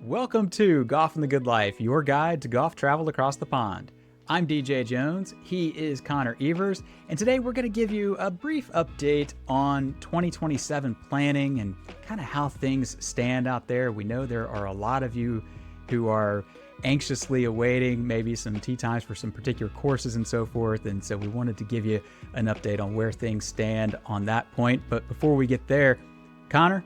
Welcome to Golf and the Good Life, your guide to golf travel across the pond. I'm DJ Jones, he is Connor Evers, and today we're going to give you a brief update on 2027 planning and kind of how things stand out there. We know there are a lot of you who are anxiously awaiting maybe some tee times for some particular courses and so forth, and so we wanted to give you an update on where things stand on that point. But before we get there, Connor,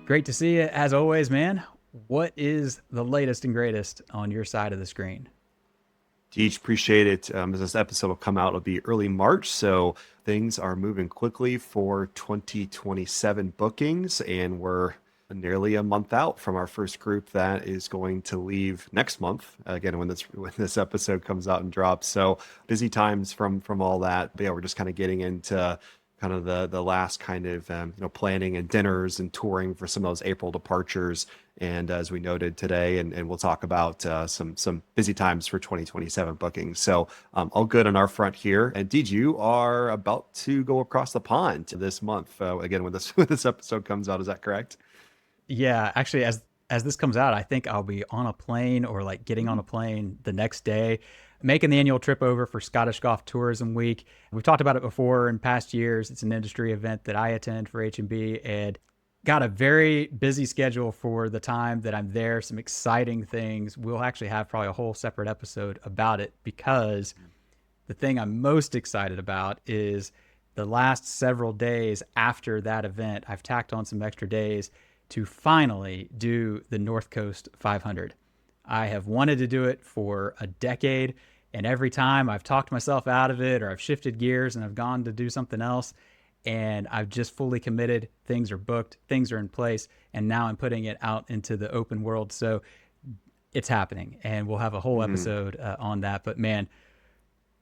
great to see you as always, man. What is the latest and greatest on your side of the screen? Deej, appreciate it. As this episode will come out, it'll be early March, so things are moving quickly for 2027 bookings, and we're nearly a month out from our first group that is going to leave next month. Again, when this episode comes out and drops, so busy times from all that. But yeah, we're just kind of getting into kind of the last kind of planning and dinners and touring for some of those April departures. And as we noted today, and we'll talk about some busy times for 2027 bookings. So all good on our front here. And Deej, you are about to go across the pond this month. Again, when this episode comes out, is that correct? Yeah, actually, as this comes out, I think I'll be on a plane or like getting on a plane the next day, making the annual trip over for Scottish Golf Tourism Week. We've talked about it before in past years. It's an industry event that I attend for H&B, and got a very busy schedule for the time that I'm there. Some exciting things. We'll actually have probably a whole separate episode about it, because the thing I'm most excited about is the last several days after that event, I've tacked on some extra days to finally do the North Coast 500. I have wanted to do it for a decade, and every time I've talked myself out of it, or I've shifted gears and I've gone to do something else, and I've just fully committed. Things are booked, things are in place, and now I'm putting it out into the open world. So it's happening, and we'll have a whole episode on that. But man,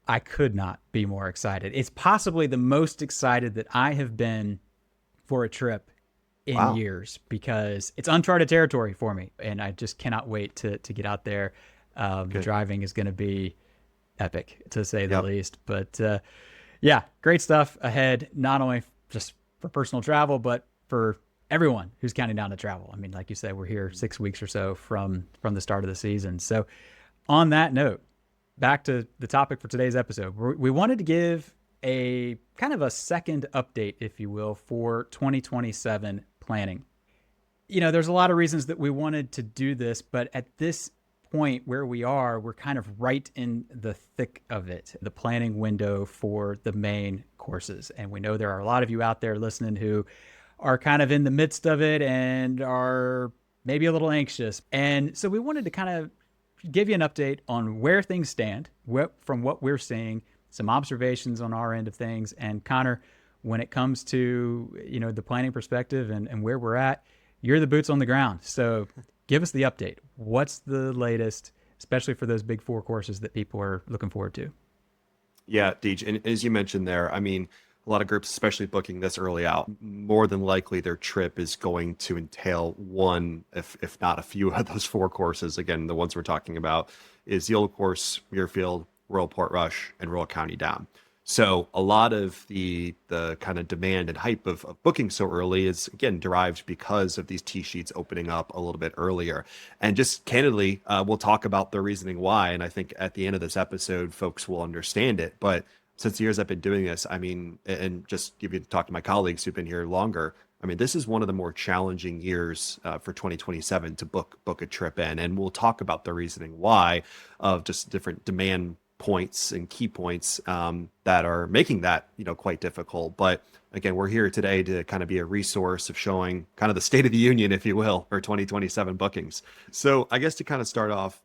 I could not be more excited. It's possibly the most excited that I have been for a trip in years, because it's uncharted territory for me, and I just cannot wait to get out there. The driving is going to be epic, to say the least. But yeah, great stuff ahead, not only just for personal travel, but for everyone who's counting down to travel. I mean, like you said, we're here 6 weeks or so from the start of the season. So on that note, back to the topic for today's episode. We wanted to give a kind of a second update, if you will, for 2027 planning. You know, there's a lot of reasons that we wanted to do this, but at this point where we are, we're kind of right in the thick of it, the planning window for the main courses. And we know there are a lot of you out there listening who are kind of in the midst of it and are maybe a little anxious. And so we wanted to kind of give you an update on where things stand, from what we're seeing, some observations on our end of things. And Connor, when it comes to, the planning perspective and where we're at, you're the boots on the ground. So give us the update. What's the latest, especially for those big four courses that people are looking forward to? Yeah, Deej, and as you mentioned there, I mean, a lot of groups, especially booking this early out, more than likely their trip is going to entail one, if not a few of those four courses. Again, the ones we're talking about is the Old Course, Muirfield, Royal Portrush, and Royal County Down. So a lot of the kind of demand and hype of booking so early is, again, derived because of these tee sheets opening up a little bit earlier. And just candidly, we'll talk about the reasoning why. And I think at the end of this episode, folks will understand it. But since the years I've been doing this, I mean, and just if you talk to my colleagues who've been here longer, I mean, this is one of the more challenging years for 2027 to book a trip in. And we'll talk about the reasoning why of just different demand points and key points that are making that quite difficult. But again, we're here today to kind of be a resource of showing kind of the state of the union, if you will, for 2027 bookings. So I guess to kind of start off,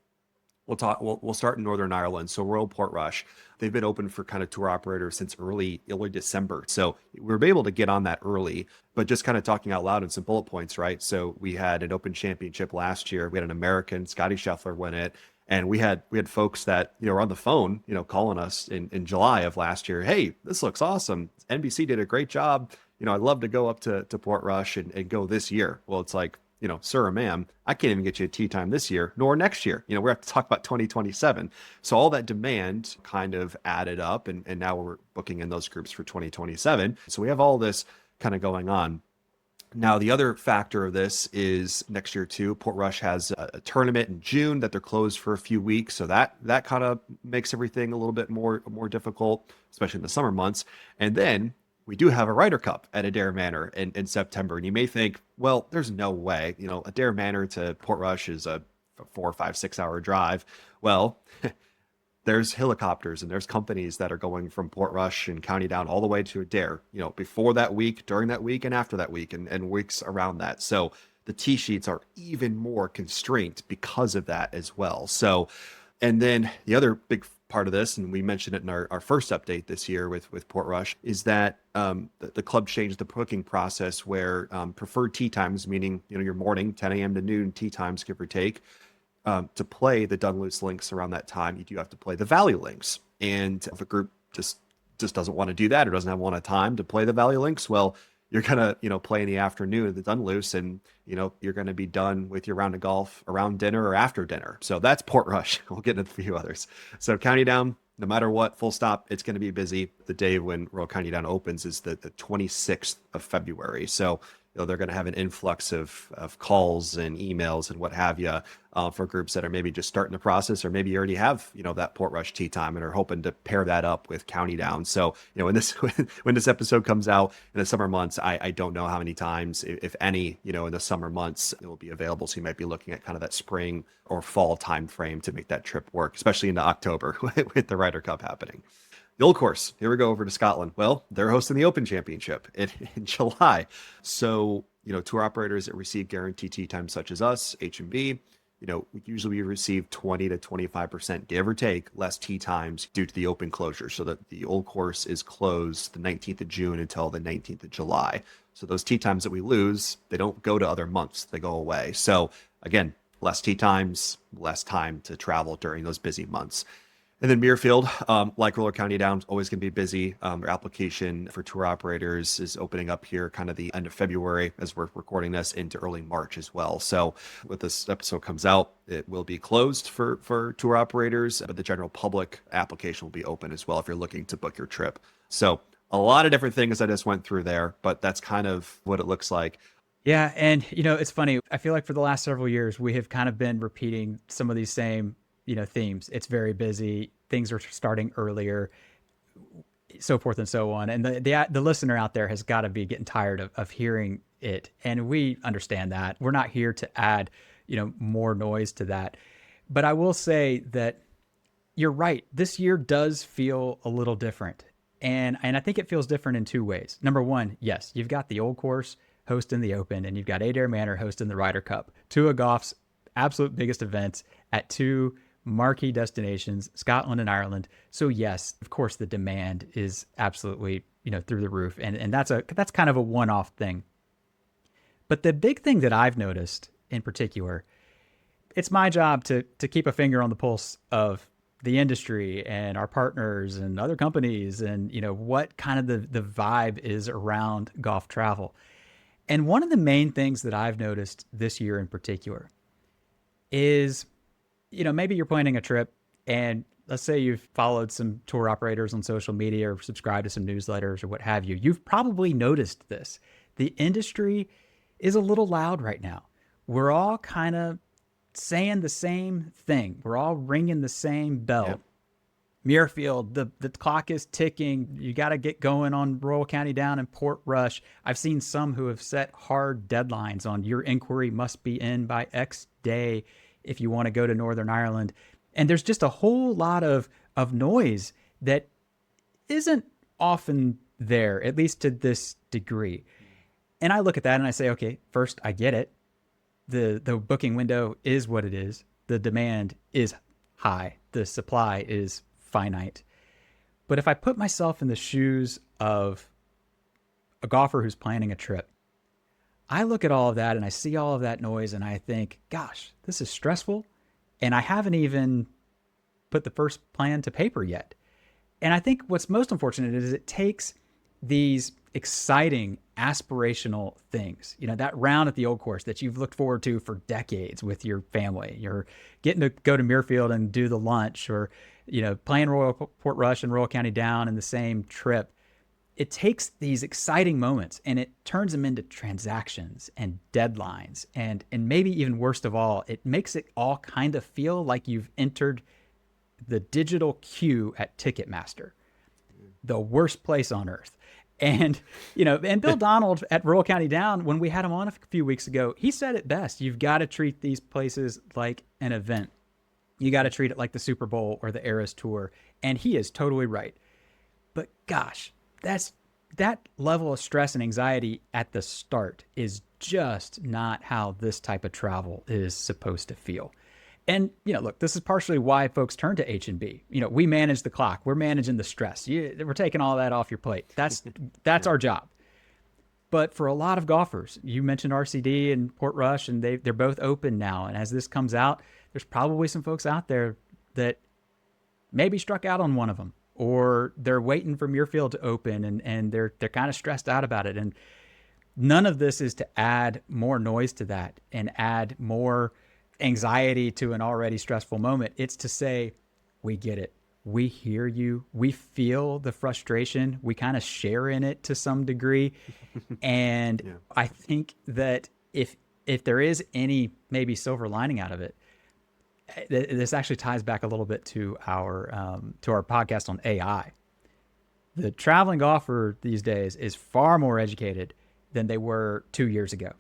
we'll start in Northern Ireland. So Royal Portrush, they've been open for kind of tour operators since early December. So we were able to get on that early, but just kind of talking out loud in some bullet points, right? So we had an Open Championship last year. We had an American, Scotty Scheffler win it. And we had folks that, were on the phone, calling us in July of last year. Hey, this looks awesome. NBC did a great job. I'd love to go up to Portrush and go this year. Well, it's like, sir or ma'am, I can't even get you a tee time this year, nor next year. We have to talk about 2027. So all that demand kind of added up, and now we're booking in those groups for 2027. So we have all this kind of going on. Now, the other factor of this is next year too. Portrush has a tournament in June that they're closed for a few weeks, so that kind of makes everything a little bit more difficult, especially in the summer months. And then we do have a Ryder Cup at Adair Manor in September, and you may think, well, there's no way, Adair Manor to Portrush is a 4, 5, 6 hour drive. Well, there's helicopters and there's companies that are going from Portrush and County Down all the way to Adair, before that week, during that week, and after that week, and weeks around that. So the tee sheets are even more constrained because of that as well. So, and then the other big part of this, and we mentioned it in our first update this year with Portrush, is that the club changed the booking process where preferred tee times, meaning, your morning, 10 a.m. to noon tee times, give or take, to play the done loose links around that time, you do have to play the value links. And if a group just doesn't want to do that or doesn't have a lot of time to play the value links, well, you're gonna play in the afternoon of the done loose, and you're gonna be done with your round of golf around dinner or after dinner. So that's Portrush. We'll get into a few others. So County Down, no matter what, full stop, it's going to be busy. The day when Royal County Down opens is the 26th of February. So they're going to have an influx of calls and emails and what have you for groups that are maybe just starting the process, or maybe you already have that Portrush tee time and are hoping to pair that up with County Down. So when this episode comes out in the summer months, I don't know how many times, if any, in the summer months it will be available. So you might be looking at kind of that spring or fall time frame to make that trip work, especially into October with the Ryder Cup happening. The Old Course, here we go over to Scotland. Well, they're hosting the Open Championship in July. So, tour operators that receive guaranteed tee time, such as us, H&B, usually we receive 20 to 25%, give or take, less tee times due to the Open closure. So that the Old Course is closed the 19th of June until the 19th of July. So those tee times that we lose, they don't go to other months, they go away. So again, less tee times, less time to travel during those busy months. And then Muirfield, like Royal County Down, always going to be busy. Their application for tour operators is opening up here kind of the end of February as we're recording this into early March as well. So when this episode comes out, it will be closed for tour operators, but the general public application will be open as well if you're looking to book your trip. So a lot of different things I just went through there, but that's kind of what it looks like. Yeah. And, it's funny. I feel like for the last several years, we have kind of been repeating some of these same themes. It's very busy. Things are starting earlier, so forth and so on. And the listener out there has got to be getting tired of hearing it. And we understand that. We're not here to add, more noise to that. But I will say that you're right. This year does feel a little different. And I think it feels different in two ways. Number one, yes, you've got the Old Course hosting the Open, and you've got Adair Manor hosting the Ryder Cup, two of golf's absolute biggest events at two marquee destinations, Scotland and Ireland. So yes, of course, the demand is absolutely, through the roof. And that's kind of a one-off thing. But the big thing that I've noticed in particular, it's my job to keep a finger on the pulse of the industry and our partners and other companies and, what kind of the vibe is around golf travel. And one of the main things that I've noticed this year in particular is, maybe you're planning a trip and let's say you've followed some tour operators on social media or subscribed to some newsletters or what have you. You've probably noticed this. The industry is a little loud right now. We're all kind of saying the same thing. We're all ringing the same bell. Yep. Muirfield, the clock is ticking. You got to get going on Royal County Down and Portrush. I've seen some who have set hard deadlines on your inquiry must be in by X day if you want to go to Northern Ireland. And there's just a whole lot of noise that isn't often there, at least to this degree. And I look at that and I say, okay, first, I get it. The booking window is what it is. The demand is high. The supply is finite. But if I put myself in the shoes of a golfer who's planning a trip, I look at all of that and I see all of that noise and I think, gosh, this is stressful. And I haven't even put the first plan to paper yet. And I think what's most unfortunate is it takes these exciting, aspirational things, that round at the Old Course that you've looked forward to for decades with your family. You're getting to go to Muirfield and do the lunch or, playing Royal Portrush and Royal County Down in the same trip. it takes these exciting moments and it turns them into transactions and deadlines. And maybe even worst of all, it makes it all kind of feel like you've entered the digital queue at Ticketmaster, the worst place on earth. And, and Bill Donald at Rural County Down, when we had him on a few weeks ago, he said it best. You've got to treat these places like an event. You got to treat it like the Super Bowl or the Eras Tour. And he is totally right. But gosh, that level of stress and anxiety at the start is just not how this type of travel is supposed to feel. And, look, this is partially why folks turn to H&B. We manage the clock. We're managing the stress. We're taking all that off your plate. That's our job. But for a lot of golfers, you mentioned RCD and Portrush, and they're both open now. And as this comes out, there's probably some folks out there that maybe struck out on one of them, or they're waiting for Muirfield to open and they're kind of stressed out about it. And none of this is to add more noise to that and add more anxiety to an already stressful moment. It's to say, we get it. We hear you. We feel the frustration. We kind of share in it to some degree. And yeah. I think that if there is any maybe silver lining out of it, this actually ties back a little bit to our podcast on AI. The traveling golfer these days is far more educated than they were 2 years ago.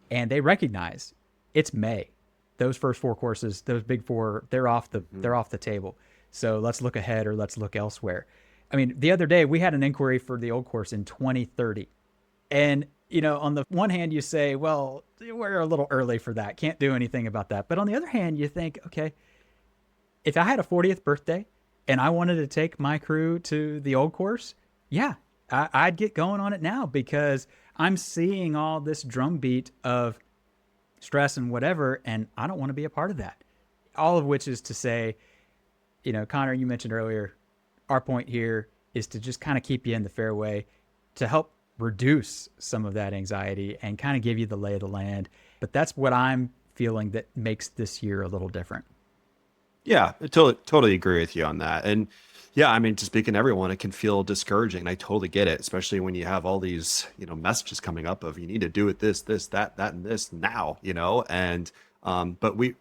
And they recognize it's May. Those first 4 courses, those big 4, they're off the table. So let's look ahead or let's look elsewhere. I mean, the other day we had an inquiry for the old course in 2030. And, on the one hand you say, well, we're a little early for that. Can't do anything about that. But on the other hand, you think, okay, if I had a 40th birthday and I wanted to take my crew to the old course, yeah, I'd get going on it now, because I'm seeing all this drumbeat of stress and whatever, and I don't want to be a part of that. All of which is to say, Connor, you mentioned earlier, our point here is to just kind of keep you in the fairway to help reduce some of that anxiety and kind of give you the lay of the land. But that's what I'm feeling that makes this year a little different. Yeah, I totally agree with you on that. And yeah, I mean, to speak in everyone, it can feel discouraging. I totally get it, especially when you have all these, messages coming up of you need to do it this, that, and this now, and but we,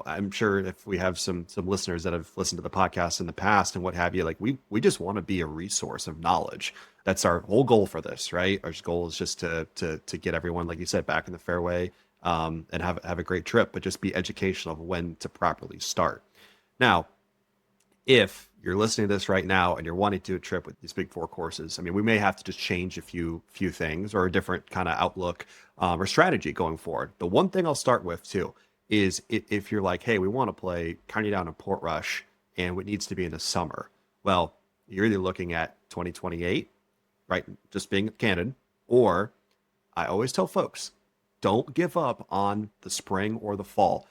I'm sure if we have some listeners that have listened to the podcast in the past and what have you, like we just want to be a resource of knowledge. That's our whole goal for this, right? Our goal is just to get everyone, like you said, back in the fairway, and have a great trip, but just be educational of when to properly start. Now, if you're listening to this right now and you're wanting to do a trip with these big 4 courses, I mean, we may have to just change a few things or a different kind of outlook or strategy going forward. The one thing I'll start with too is if you're like, hey, we want to play County Down and Portrush and it needs to be in the summer. Well, you're either looking at 2028, right? Just being candid, or I always tell folks, don't give up on the spring or the fall.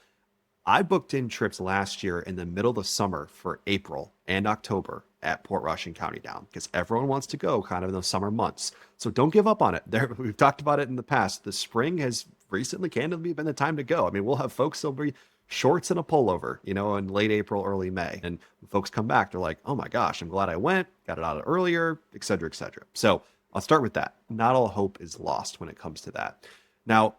I booked in trips last year in the middle of the summer for April and October at Portrush and County Down because everyone wants to go kind of in those summer months. So don't give up on it. We've talked about it in the past. The spring has recently candidly been the time to go. I mean, we'll have folks that'll be shorts and a pullover, in late April, early May. And when folks come back, they're like, oh my gosh, I'm glad I went, got it out earlier, et cetera, et cetera. So I'll start with that. Not all hope is lost when it comes to that. Now,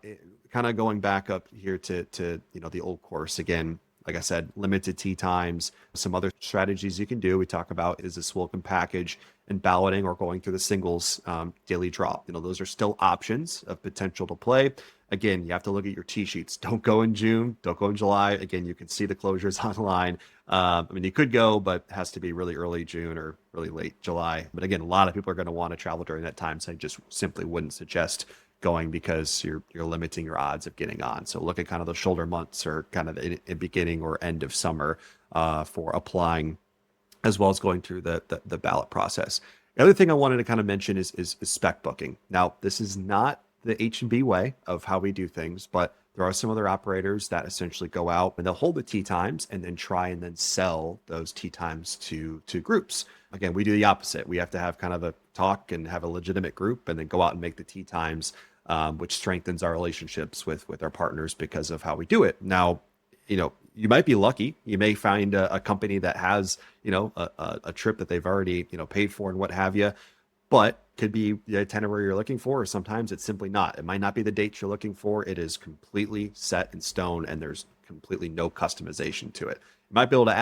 kind of going back up here to the old course again, like I said, limited tee times, some other strategies you can do. We talk about is this welcome package and balloting or going through the singles daily drop. Those are still options of potential to play. Again, you have to look at your tee sheets. Don't go in June. Don't go in July. Again, you can see the closures online. I mean, you could go, but it has to be really early June or really late July. But again, a lot of people are going to want to travel during that time. So I just simply wouldn't suggest going because you're limiting your odds of getting on. So look at kind of the shoulder months or kind of the beginning or end of summer for applying, as well as going through the ballot process. The other thing I wanted to kind of mention is spec booking. Now, this is not the H&B way of how we do things, but there are some other operators that essentially go out and they'll hold the tee times and then try and then sell those tee times to groups. Again, we do the opposite. We have to have kind of a talk and have a legitimate group and then go out and make the tee times, which strengthens our relationships with our partners because of how we do it. Now, you might be lucky. You may find a company that has, a trip that they've already, paid for and what have you. But could be the itinerary you're looking for, or sometimes it's simply not. It might not be the dates you're looking for. It is completely set in stone, and there's completely no customization to it. You might be able to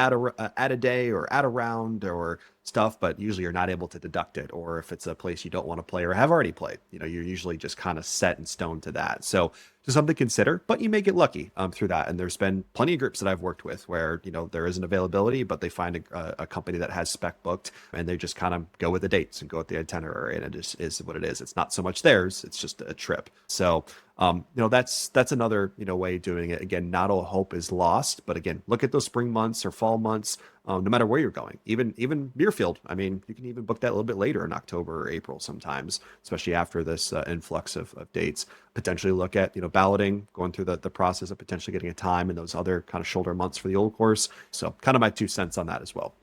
add a day or add a round or stuff, but usually you're not able to deduct it. Or if it's a place you don't want to play or have already played, you're usually just kind of set in stone to that. So just something to consider, but you may get lucky through that. And there's been plenty of groups that I've worked with where, there isn't availability, but they find a company that has spec booked, and they just kind of go with the dates and go with the itinerary. And it just is what it is. It's not so much theirs, it's just a trip. So, that's another, way of doing it. Again, not all hope is lost, but again, look at those spring months or fall months, no matter where you're going, even Muirfield. I mean, you can even book that a little bit later in October or April sometimes, especially after this influx of dates. Potentially look at, balloting, going through the process of potentially getting a time in those other kind of shoulder months for the old course. So kind of my 2 cents on that as well.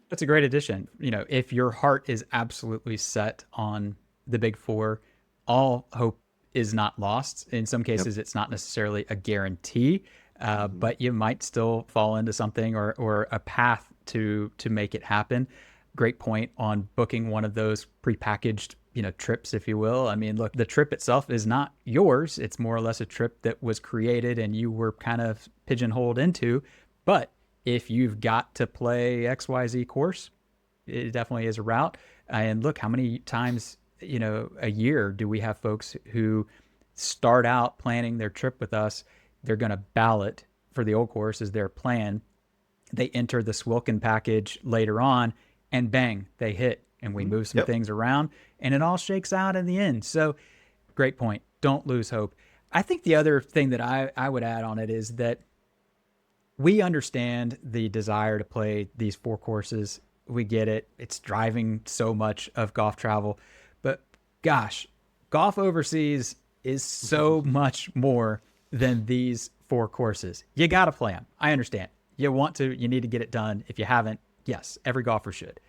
That's a great addition. If your heart is absolutely set on the big four, all hope is not lost. In some cases, It's not necessarily a guarantee, but you might still fall into something or a path to make it happen. Great point on booking one of those prepackaged, trips, if you will. I mean, look, the trip itself is not yours. It's more or less a trip that was created and you were kind of pigeonholed into. But if you've got to play XYZ course, it definitely is a route. And look, how many times, a year do we have folks who start out planning their trip with us? They're going to ballot for the old course as their plan. They enter the Swilken package later on, and bang, they hit. And we move some things around, and it all shakes out in the end. So great point. Don't lose hope. I think the other thing that I would add on it is that we understand the desire to play these 4 courses. We get it. It's driving so much of golf travel. But gosh, golf overseas is so much more than these 4 courses. You got to play them. I understand. You need to get it done. If you haven't, yes, every golfer should.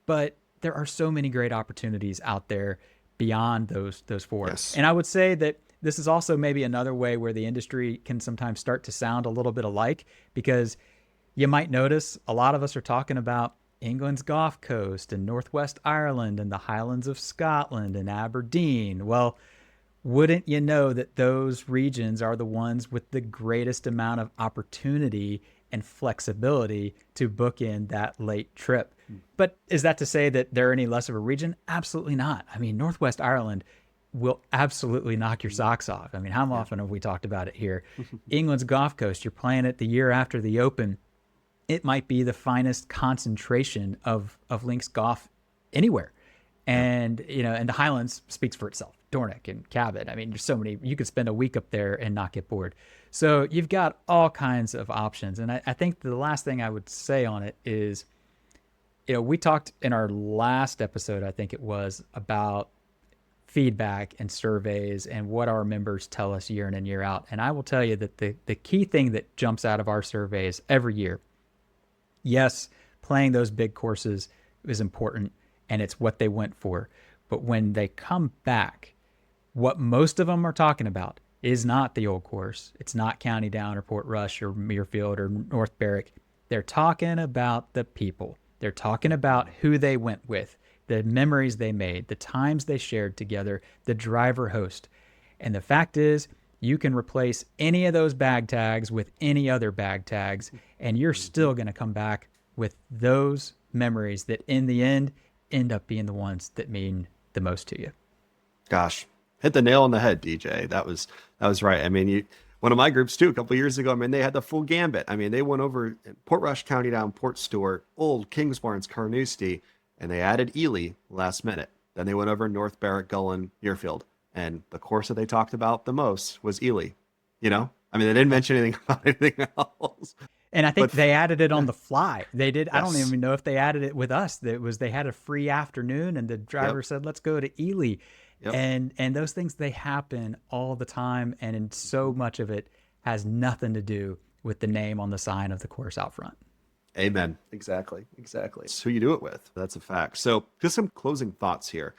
But there are so many great opportunities out there beyond those 4. Yes. And I would say that this is also maybe another way where the industry can sometimes start to sound a little bit alike, because you might notice a lot of us are talking about England's Gulf Coast and Northwest Ireland and the Highlands of Scotland and Aberdeen. Well, wouldn't you know that those regions are the ones with the greatest amount of opportunity and flexibility to book in that late trip? But is that to say that they're any less of a region? Absolutely not. I mean, Northwest Ireland will absolutely knock your socks off. I mean, how often have we talked about it here? England's Gulf Coast, you're playing it the year after the Open. It might be the finest concentration of links golf anywhere. And, and the Highlands speaks for itself. Dornoch and Cabot. I mean, there's so many. You could spend a week up there and not get bored. So you've got all kinds of options. And I think the last thing I would say on it is, we talked in our last episode, I think it was, about feedback and surveys and what our members tell us year in and year out. And I will tell you that the key thing that jumps out of our surveys every year, yes, playing those big courses is important and it's what they went for. But when they come back, what most of them are talking about is not the old course. It's not County Down or Portrush or Muirfield or North Berwick. They're talking about the people. They're talking about who they went with, the memories they made, the times they shared together, the driver host. And the fact is, you can replace any of those bag tags with any other bag tags, and you're still going to come back with those memories that in the end up being the ones that mean the most to you. Gosh, hit the nail on the head, DJ. That was right. I mean, one of my groups too, a couple of years ago, I mean, they had the full gambit. I mean, they went over Portrush, County Down, Port Stewart, Old, Kingsbarns, Carnoustie, and they added Ely last minute. Then they went over North Berwick, Gullen, Muirfield. And the course that they talked about the most was Ely. I mean, they didn't mention anything about anything else. And I think they added it on the fly. They did. Yes. I don't even know if they added it with us. They had a free afternoon and the driver said, let's go to Ely. Yep. And those things, they happen all the time. And so much of it has nothing to do with the name on the sign of the course out front. Amen. Exactly. It's who you do it with. That's a fact. So just some closing thoughts here.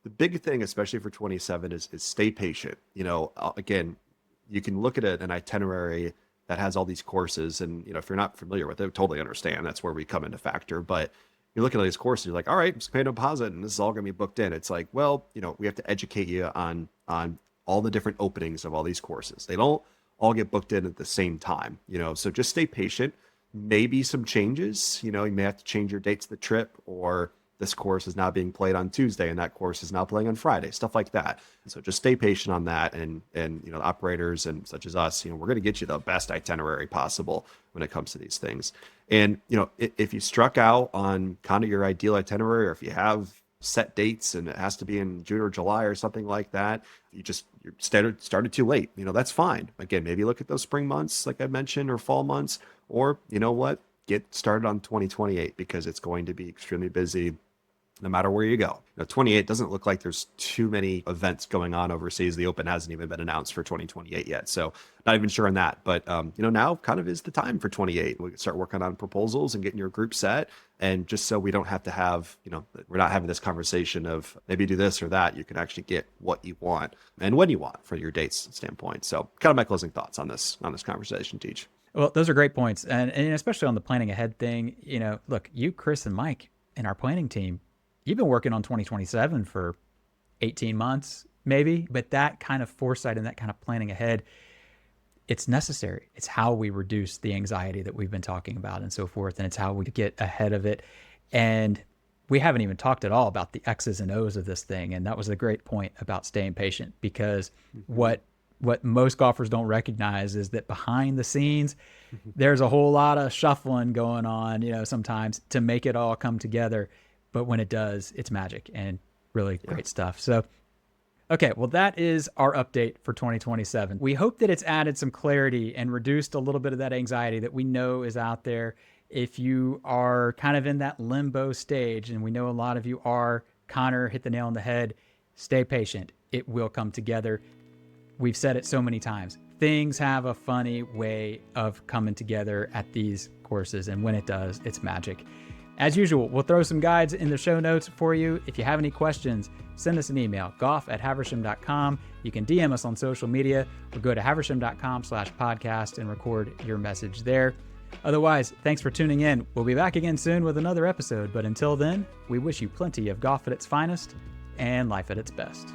The big thing, especially for 27, is stay patient. Again, you can look at an itinerary that has all these courses, and if you're not familiar with it, totally understand. That's where we come into factor. But you're looking at these courses, you're like, all right, just pay a deposit and this is all going to be booked in. It's like, well, we have to educate you on all the different openings of all these courses. They don't all get booked in at the same time, so just stay patient. Maybe some changes, you may have to change your dates of the trip, or this course is now being played on Tuesday and that course is now playing on Friday, stuff like that. And so just stay patient on that. And the operators and such as us, we're going to get you the best itinerary possible when it comes to these things. And, if you struck out on kind of your ideal itinerary, or if you have set dates and it has to be in June or July or something like that, you started too late, that's fine. Again, maybe look at those spring months, like I mentioned, or fall months, or get started on 2028, because it's going to be extremely busy no matter where you go. 28 doesn't look like there's too many events going on overseas. The Open hasn't even been announced for 2028 yet. So not even sure on that. But, now kind of is the time for 28. We can start working on proposals and getting your group set. And just so we don't have to have, we're not having this conversation of maybe do this or that. You can actually get what you want and when you want for your dates standpoint. So kind of my closing thoughts on this conversation, Teach. Well, those are great points. And especially on the planning ahead thing, look, you, Chris, and Mike and our planning team, you've been working on 2027 for 18 months, maybe, but that kind of foresight and that kind of planning ahead, it's necessary. It's how we reduce the anxiety that we've been talking about and so forth. And it's how we get ahead of it. And we haven't even talked at all about the X's and O's of this thing. And that was a great point about staying patient, because what most golfers don't recognize is that behind the scenes, there's a whole lot of shuffling going on, sometimes to make it all come together. But when it does, it's magic and really great stuff. So, okay, well, that is our update for 2027. We hope that it's added some clarity and reduced a little bit of that anxiety that we know is out there. If you are kind of in that limbo stage, and we know a lot of you are, Connor hit the nail on the head, stay patient. It will come together. We've said it so many times. Things have a funny way of coming together at these courses, and when it does, it's magic. As usual, we'll throw some guides in the show notes for you. If you have any questions, send us an email, golf@haversham.com. You can DM us on social media, or go to haversham.com/podcast and record your message there. Otherwise, thanks for tuning in. We'll be back again soon with another episode. But until then, we wish you plenty of golf at its finest and life at its best.